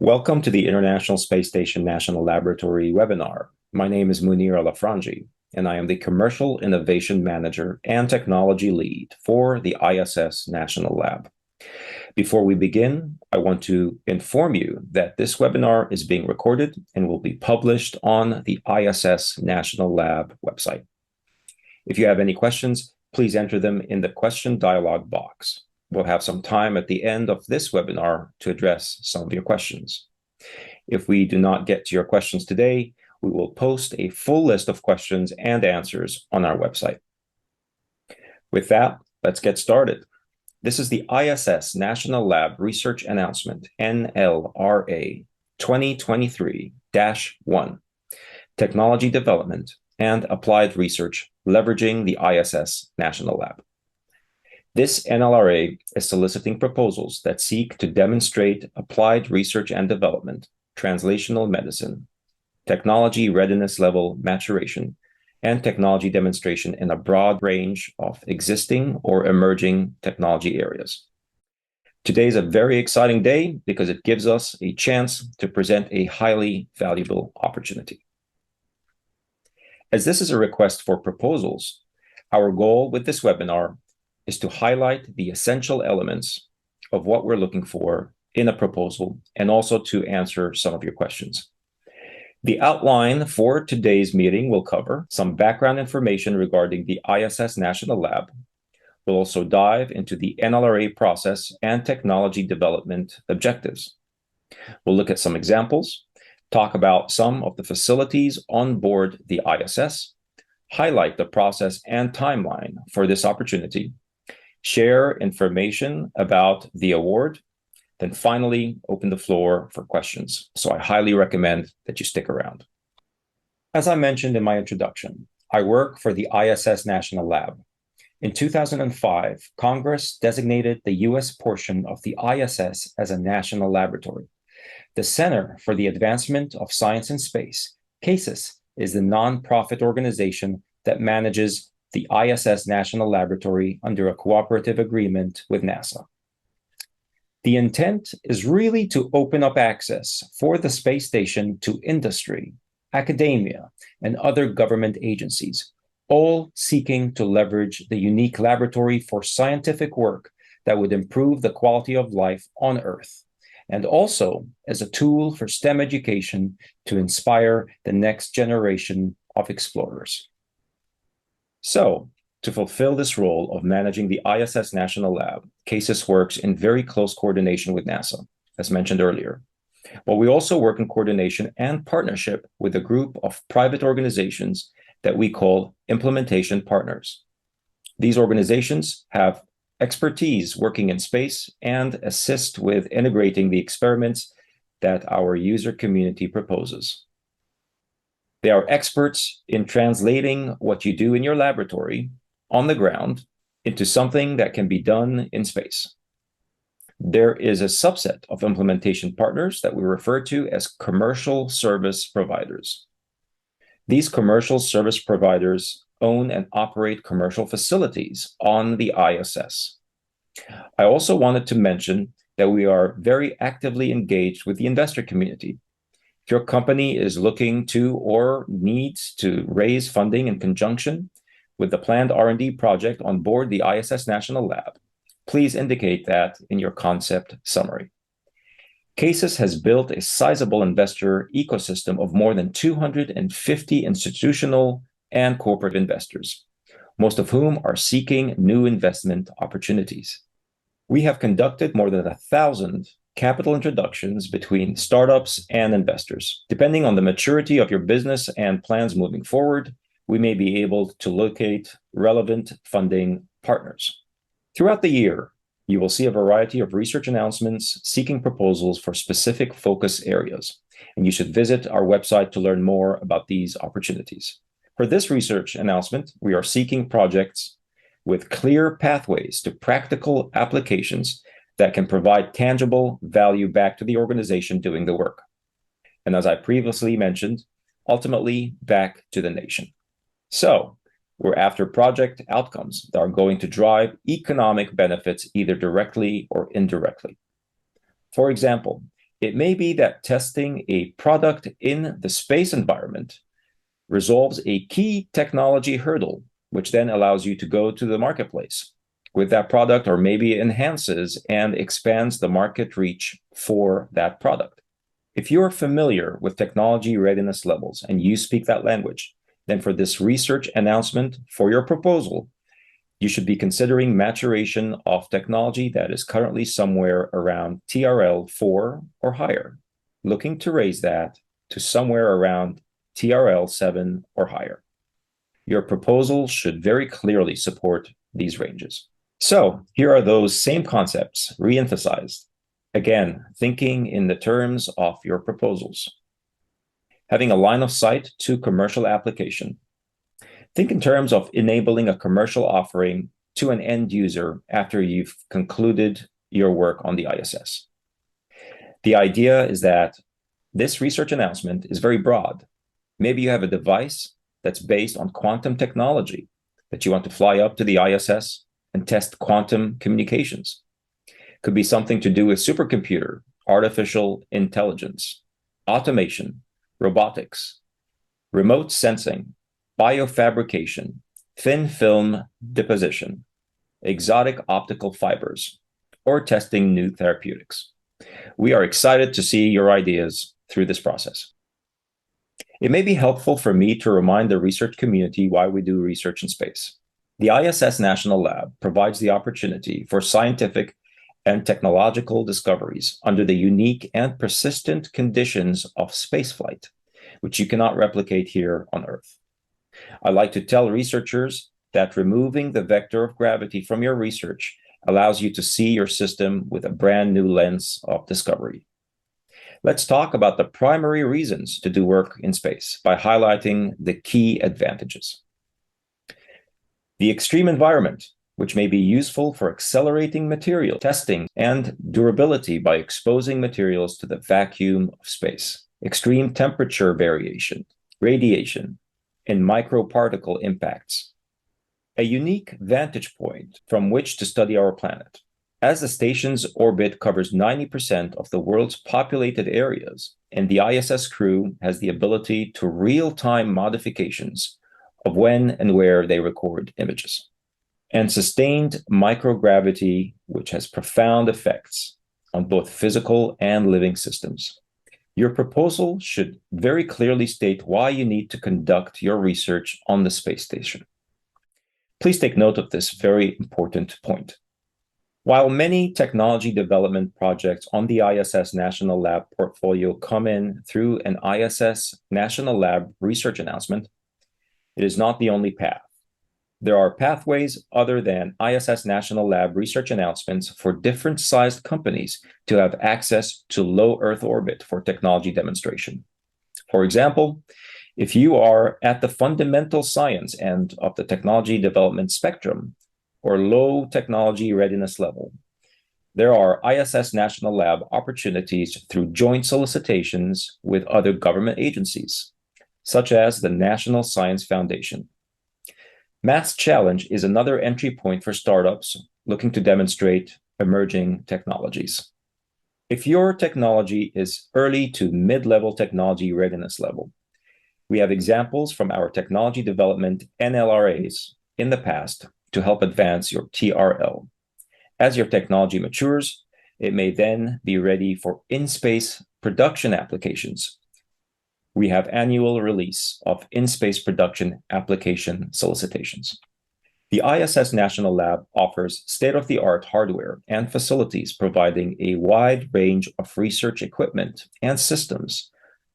Welcome to the International Space Station National Laboratory webinar. My name is Munir Alafranji, and I am the Commercial Innovation Manager and Technology Lead for the ISS National Lab. Before we begin, I want to inform you that this webinar is being recorded and will be published on the ISS National Lab website. If you have any questions, please enter them in the question dialog box. We'll have some time at the end of this webinar to address some of your questions. If we do not get to your questions today, we will post a full list of questions and answers on our website. With that, let's get started. This is the ISS National Lab Research Announcement, NLRA 2023-1, Technology Development and Applied Research Leveraging the ISS National Lab. This NLRA is soliciting proposals that seek to demonstrate applied research and development, translational medicine, technology readiness level maturation, and technology demonstration in a broad range of existing or emerging technology areas. Today is a very exciting day because it gives us a chance to present a highly valuable opportunity. As this is a request for proposals, our goal with this webinar is to highlight the essential elements of what we're looking for in a proposal and also to answer some of your questions. The outline for today's meeting will cover some background information regarding the ISS National Lab. We'll also dive into the NLRA process and technology development objectives. We'll look at some examples, talk about some of the facilities on board the ISS, highlight the process and timeline for this opportunity, share information about the award, then finally open the floor for questions. So I highly recommend that you stick around. As I mentioned in my introduction, I work for the ISS National Lab. In 2005, Congress designated the U.S. portion of the ISS as a national laboratory. The Center for the Advancement of Science and Space, CASIS, is the nonprofit organization that manages the ISS National Laboratory under a cooperative agreement with NASA. The intent is really to open up access for the space station to industry, academia, and other government agencies, all seeking to leverage the unique laboratory for scientific work that would improve the quality of life on Earth, and also as a tool for STEM education to inspire the next generation of explorers. So, to fulfill this role of managing the ISS National Lab, CASIS works in very close coordination with NASA, as mentioned earlier. But we also work in coordination and partnership with a group of private organizations that we call implementation partners. These organizations have expertise working in space and assist with integrating the experiments that our user community proposes. They are experts in translating what you do in your laboratory on the ground into something that can be done in space. There is a subset of implementation partners that we refer to as commercial service providers. These commercial service providers own and operate commercial facilities on the ISS. I also wanted to mention that we are very actively engaged with the investor community. If your company is looking to or needs to raise funding in conjunction with the planned R&D project on board the ISS National Lab, please indicate that in your concept summary. CASIS has built a sizable investor ecosystem of more than 250 institutional and corporate investors, most of whom are seeking new investment opportunities. We have conducted more than 1,000 capital introductions between startups and investors. Depending on the maturity of your business and plans moving forward, we may be able to locate relevant funding partners. Throughout the year, you will see a variety of research announcements seeking proposals for specific focus areas, and you should visit our website to learn more about these opportunities. For this research announcement, we are seeking projects with clear pathways to practical applications that can provide tangible value back to the organization doing the work. And as I previously mentioned, ultimately back to the nation. So we're after project outcomes that are going to drive economic benefits either directly or indirectly. For example, It may be that testing a product in the space environment resolves a key technology hurdle, which then allows you to go to the marketplace with that product, or maybe enhances and expands the market reach for that product. If you're familiar with technology readiness levels and you speak that language, then for this research announcement for your proposal, you should be considering maturation of technology that is currently somewhere around TRL 4 or higher, looking to raise that to somewhere around TRL 7 or higher. Your proposal should very clearly support these ranges. So here are those same concepts re-emphasized. Again, thinking in the terms of your proposals. Having a line of sight to commercial application. Think in terms of enabling a commercial offering to an end user after you've concluded your work on the ISS. The idea is that this research announcement is very broad. Maybe you have a device that's based on quantum technology that you want to fly up to the ISS and test quantum communications. Could be something to do with supercomputer, artificial intelligence, automation, robotics, remote sensing, biofabrication, thin film deposition, exotic optical fibers, or testing new therapeutics. We are excited to see your ideas through this process. It may be helpful for me to remind the research community why we do research in space. The ISS National Lab provides the opportunity for scientific and technological discoveries under the unique and persistent conditions of spaceflight, which you cannot replicate here on Earth. I like to tell researchers that removing the vector of gravity from your research allows you to see your system with a brand new lens of discovery. Let's talk about the primary reasons to do work in space by highlighting the key advantages. The extreme environment, which may be useful for accelerating material testing and durability by exposing materials to the vacuum of space. Extreme temperature variation, radiation, and microparticle impacts. A unique vantage point from which to study our planet. As the station's orbit covers 90% of the world's populated areas, and the ISS crew has the ability to real-time modifications of when and where they record images. And sustained microgravity, which has profound effects on both physical and living systems. Your proposal should very clearly state why you need to conduct your research on the space station. Please take note of this very important point. While many technology development projects on the ISS National Lab portfolio come in through an ISS National Lab research announcement, it is not the only path. There are pathways other than ISS National Lab research announcements for different sized companies to have access to low Earth orbit for technology demonstration. For example, if you are at the fundamental science end of the technology development spectrum or low technology readiness level, there are ISS National Lab opportunities through joint solicitations with other government agencies, such as the National Science Foundation. Maths Challenge is another entry point for startups looking to demonstrate emerging technologies. If your technology is early to mid-level technology readiness level, we have examples from our technology development NLRAs in the past to help advance your TRL. As your technology matures, it may then be ready for in-space production applications. We have annual release of in-space production application solicitations. The ISS National Lab offers state-of-the-art hardware and facilities providing a wide range of research equipment and systems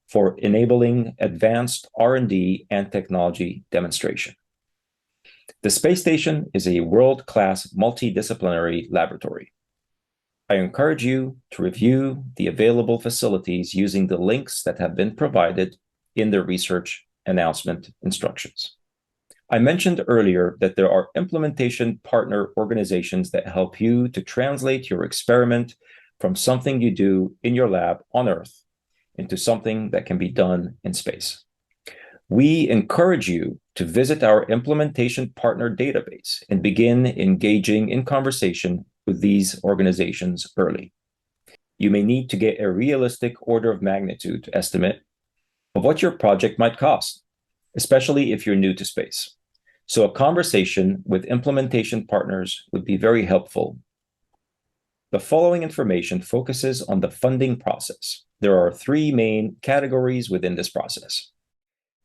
for enabling advanced R&D and technology demonstration. The space station is a world-class multidisciplinary laboratory. I encourage you to review the available facilities using the links that have been provided in the research announcement instructions. I mentioned earlier that there are implementation partner organizations that help you to translate your experiment from something you do in your lab on Earth into something that can be done in space. We encourage you to visit our implementation partner database and begin engaging in conversation with these organizations early. you may need to get a realistic order of magnitude estimate of what your project might cost, especially if you're new to space. So a conversation with implementation partners would be very helpful. The following information focuses on the funding process. There are three main categories within this process.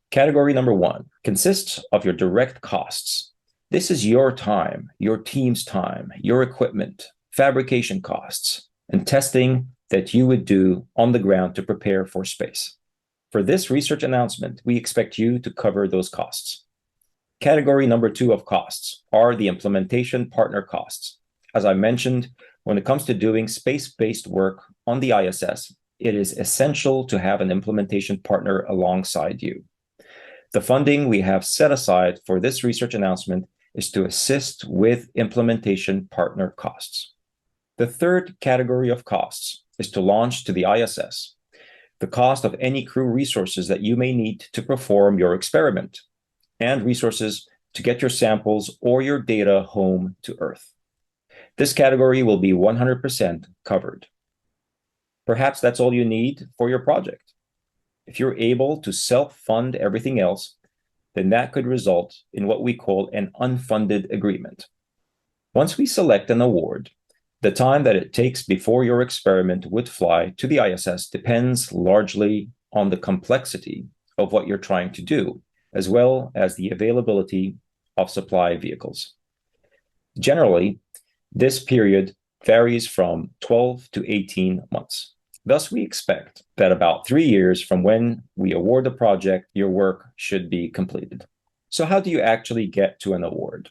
Category number 1 consists of your direct costs. This is your time, your team's time, your equipment, fabrication costs, and testing that you would do on the ground to prepare for space. For this research announcement, we expect you to cover those costs. Category number 2 of costs are the implementation partner costs. As I mentioned, when it comes to doing space-based work on the ISS, it is essential to have an implementation partner alongside you. The funding we have set aside for this research announcement is to assist with implementation partner costs. The third category of costs is to launch to the ISS, the cost of any crew resources that you may need to perform your experiment, and resources to get your samples or your data home to Earth. This category will be 100% covered. Perhaps that's all you need for your project. If you're able to self-fund everything else, then that could result in what we call an unfunded agreement. Once we select an award, the time that it takes before your experiment would fly to the ISS depends largely on the complexity of what you're trying to do, as well as the availability of supply vehicles. Generally, this period varies from 12 to 18 months. Thus, we expect that about 3 years from when we award the project, your work should be completed. So how do you actually get to an award?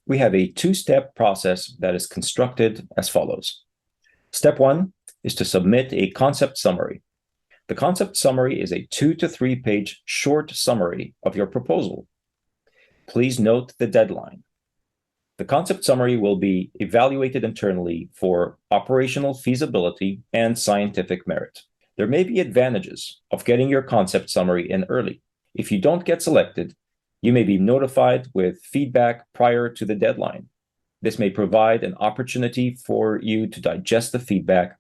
We have a 2-step process that is constructed as follows. Step 1 is to submit a concept summary. The concept summary is a 2 to 3 page short summary of your proposal. Please note the deadline. The concept summary will be evaluated internally for operational feasibility and scientific merit. There may be advantages of getting your concept summary in early. If you don't get selected, you may be notified with feedback prior to the deadline. This may provide an opportunity for you to digest the feedback,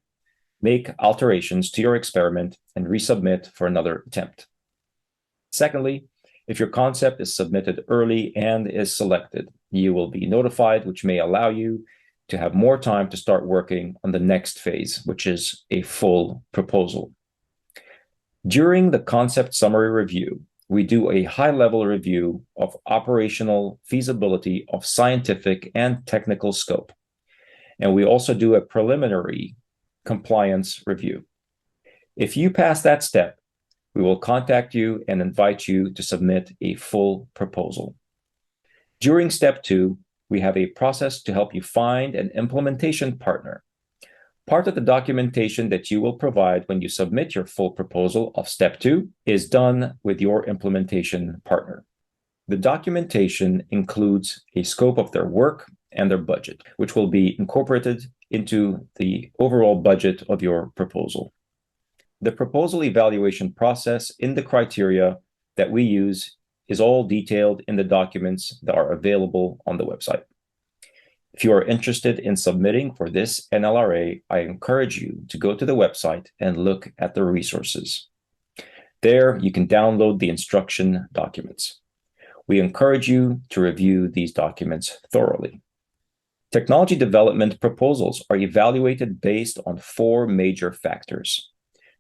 make alterations to your experiment, and resubmit for another attempt. Secondly, if your concept is submitted early and is selected, you will be notified, which may allow you to have more time to start working on the next phase, which is a full proposal. During the concept summary review, we do a high-level review of operational feasibility of scientific and technical scope. And we also do a preliminary compliance review. If you pass that step, we will contact you and invite you to submit a full proposal. During step 2, we have a process to help you find an implementation partner. Part of the documentation that you will provide when you submit your full proposal of step 2 is done with your implementation partner. The documentation includes a scope of their work and their budget, which will be incorporated into the overall budget of your proposal. The proposal evaluation process in the criteria that we use is all detailed in the documents that are available on the website. If you are interested in submitting for this NLRA, I encourage you to go to the website and look at the resources. There, you can download the instruction documents. We encourage you to review these documents thoroughly. Technology development proposals are evaluated based on 4 major factors: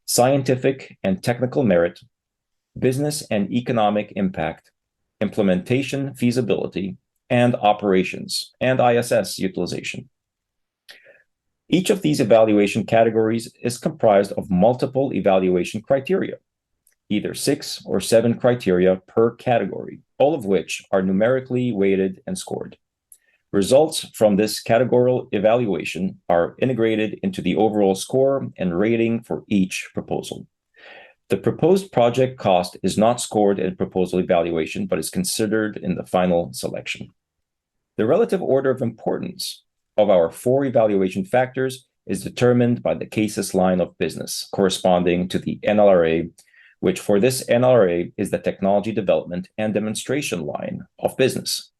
scientific and technical merit, business and economic impact, implementation feasibility, and operations and ISS utilization. Each of these evaluation categories is comprised of multiple evaluation criteria, either 6 or 7 criteria per category, all of which are numerically weighted and scored. Results from this categorical evaluation are integrated into the overall score and rating for each proposal. The proposed project cost is not scored in proposal evaluation, but is considered in the final selection. The relative order of importance of our 4 evaluation factors is determined by the cases line of business corresponding to the NLRA, which for this NLRA is the technology development and demonstration line of business.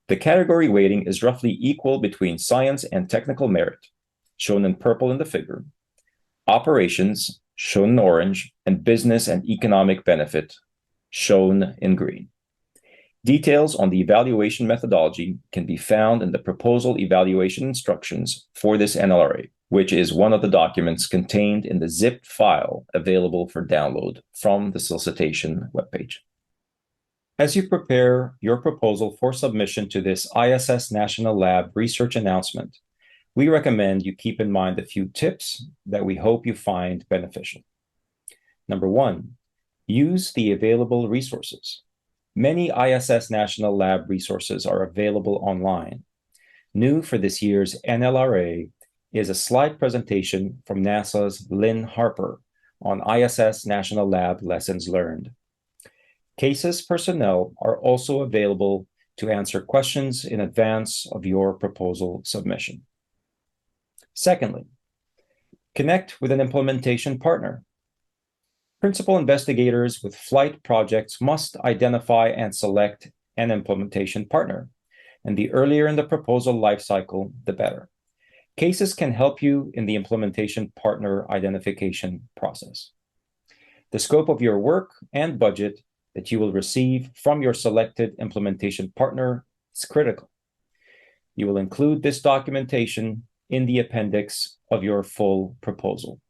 The category weighting is roughly equal between science and technical merit, shown in purple in the figure. operations, shown in orange, and business and economic benefit, shown in green. Details on the evaluation methodology can be found in the proposal evaluation instructions for this NLRA, which is one of the documents contained in the zipped file available for download from the solicitation webpage. As you prepare your proposal for submission to this ISS National Lab research announcement, we recommend you keep in mind a few tips that we hope you find beneficial. Number one, use the available resources. Many ISS National Lab resources are available online. New for this year's NLRA is a slide presentation from NASA's Lynn Harper on ISS National Lab lessons learned. CASIS personnel are also available to answer questions in advance of your proposal submission. Secondly, connect with an implementation partner. Principal investigators with flight projects must identify and select an implementation partner, and the earlier in the proposal lifecycle, the better. CASIS can help you in the implementation partner identification process. The scope of your work and budget that you will receive from your selected implementation partner is critical. You will include this documentation in the appendix of your full proposal.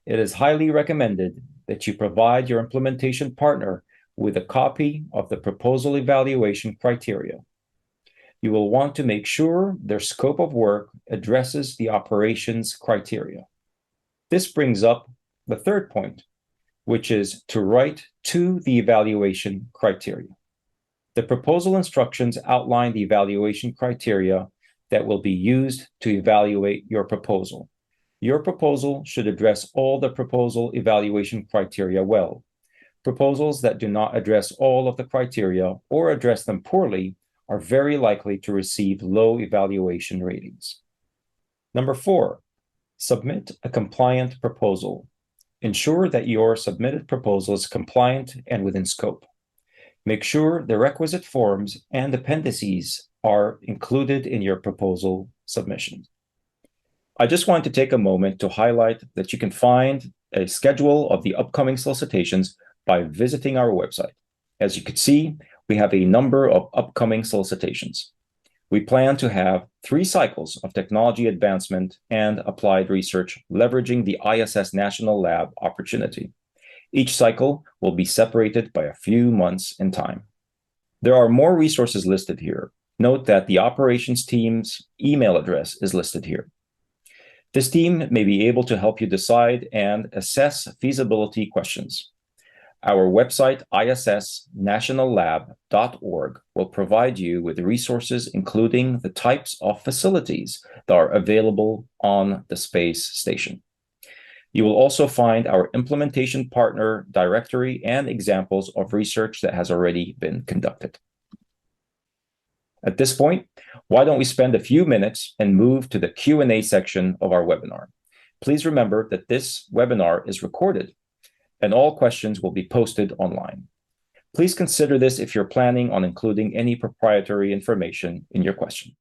It is highly recommended that you provide your implementation partner with a copy of the proposal evaluation criteria. You will want to make sure their scope of work addresses the operations criteria. This brings up the third point, which is to write to the evaluation criteria. The proposal instructions outline the evaluation criteria that will be used to evaluate your proposal. Your proposal should address all the proposal evaluation criteria well. Proposals that do not address all of the criteria or address them poorly are very likely to receive low evaluation ratings. Number 4, submit a compliant proposal. Ensure that your submitted proposal is compliant and within scope. Make sure the requisite forms and appendices are included in your proposal submission. I just want to take a moment to highlight that you can find a schedule of the upcoming solicitations by visiting our website. As you can see, we have a number of upcoming solicitations. We plan to have 3 cycles of technology advancement and applied research leveraging the ISS National Lab opportunity. Each cycle will be separated by a few months in time. There are more resources listed here. Note that the operations team's email address is listed here. This team may be able to help you decide and assess feasibility questions. Our website, issnationallab.org, will provide you with resources including the types of facilities that are available on the space station. You will also find our implementation partner directory and examples of research that has already been conducted. At this point, why don't we spend a few minutes and move to the Q&A section of our webinar. Please remember that this webinar is recorded and all questions will be posted online. Please consider this if you're planning on including any proprietary information in your question.